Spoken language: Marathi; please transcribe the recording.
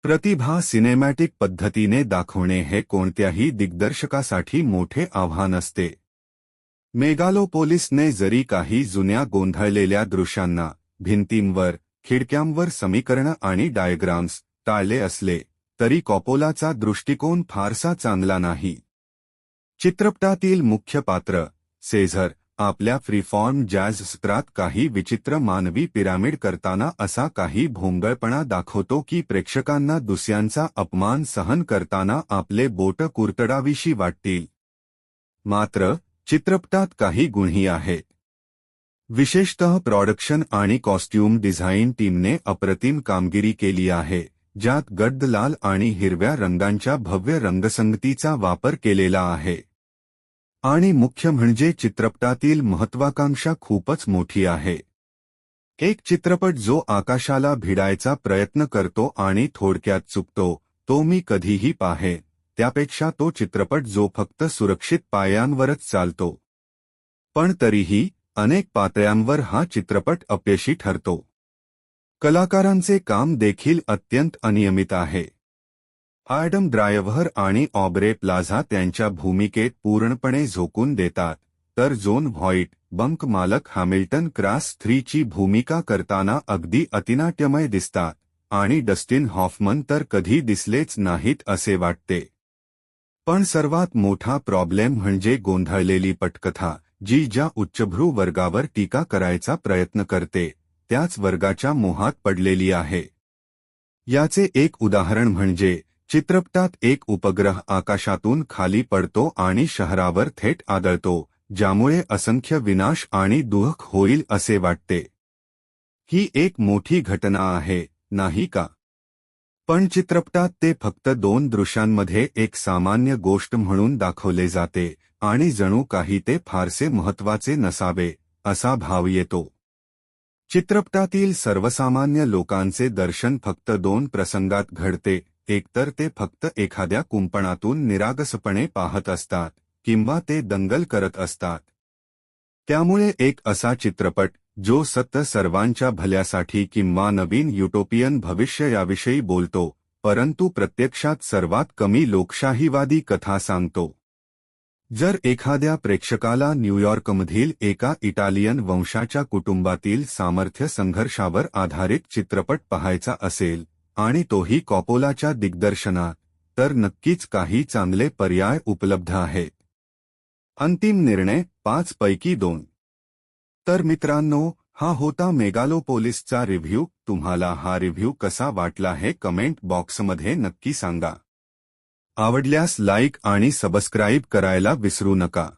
प्रतिभा सिनेमॅटिक पद्धतीने दाखवणे हे कोणत्याही दिग्दर्शकासाठी मोठे आव्हान असते. मेगालोपोलिसने जरी काही जुन्या गोंधळलेल्या दृश्यांना, भिंतींवर, खिडक्यांवर समीकरणं आणि डायग्राम्स टाळले असले, तरी कॉपोलाचा दृष्टिकोन फारसा चांगला नाही. चित्रपटातील मुख्य पात्र, सेझर, आपल्या फ्रीफॉर्म जॅझ सत्रात काही विचित्र मानवी पिरामिड करताना असा काही भोंगळपणा दाखवतो की प्रेक्षकांना दुसऱ्यांचा अपमान सहन करताना आपले बोट कुरतडावीशी वाटतील. मात्र चित्रपटात काही गुणही आहेत. विशेषतः प्रोडक्शन आणि कॉस्ट्यूम डिझाईन टीमने अप्रतिम कामगिरी केली आहे, ज्यात गडद लाल आणि हिरव्या रंगांच्या भव्य रंगसंगतीचा वापर केलेला आहे. आणि मुख्य म्हणजे चित्रपटातील महत्त्वाकांक्षा खूपच मोठी आहे. एक चित्रपट जो आकाशाला भिडायचा प्रयत्न करतो आणि थोडक्यात चुकतो, तो मी कधीही पाहे, त्यापेक्षा तो चित्रपट जो फक्त सुरक्षित पायांवरच चालतो. पण तरीही अनेक पातळ्यांवर हा चित्रपट अपयशी ठरतो. कलाकारांचे काम देखील अत्यंत अनियमित आहे. ॲडम ड्रायव्हर आणि ऑब्रे प्लाझा त्यांच्या भूमिकेत पूर्णपणे झोकून देतात, तर जोन व्हाईट, बंक मालक हॅमिल्टन क्रास 3 ची भूमिका करताना अगदी अतिनाट्यमय दिसतात, आणि डस्टिन हॉफमन तर कधी दिसलेच नाहीत असे वाटते. पण सर्वात मोठा प्रॉब्लेम म्हणजे गोंधळलेली पटकथा, जी ज्या उच्चभ्रू वर्गावर टीका करायचा प्रयत्न करते, त्याच वर्गाच्या मोहात पडलेली आहे. याचे एक उदाहरण म्हणजे चित्रपटात एक उपग्रह आकाशातून खाली पडतो आणि शहरावर थेट आदळतो, ज्यामुळे असंख्य विनाश आणि दुःख होईल असे वाटते. ही एक मोठी घटना आहे, नाही का? पण चित्रपटात ते फक्त 2 दृश्यांमध्ये एक सामान्य गोष्ट म्हणून दाखवले जाते, आणि जणू काही ते फारसे महत्त्वाचे नसावे, असा भाव येतो. चित्रपटातील सर्वसामान्य लोकांचे दर्शन फक्त 2 प्रसंगात घडते, एकतर ते फक्त एखाद्या कुंपणातून निरागसपणे पाहत असतात, किंवा ते दंगल करत असतात. त्यामुळे एक असा चित्रपट, जो सत्य सर्वांच्या भल्यासाठी किंवा नवीन युटोपियन भविष्य याविषयी बोलतो, परंतु प्रत्यक्षात सर्वात कमी लोकशाहीवादी कथा सांगतो. जर एखाद्या प्रेक्षकाला न्यूयॉर्कमधील एका इटालियन वंशाच्या कुटुंबातील सामर्थ्य संघर्षावर आधारित चित्रपट पाहायचा असेल, आणि तोही कॉपोलाच्या दिग्दर्शनात, तर नक्कीच काही चांगले पर्याय उपलब्ध आहेत. अंतिम निर्णय 5 पैकी 2. तर मित्रांनो, हा होता मेगालोपोलिसचा रिव्ह्यू. तुम्हाला हा रिव्ह्यू कसा वाटला हे कमेंट बॉक्समध्ये नक्की सांगा. आवडल्यास लाईक आणि सबस्क्राईब करायला विसरू नका.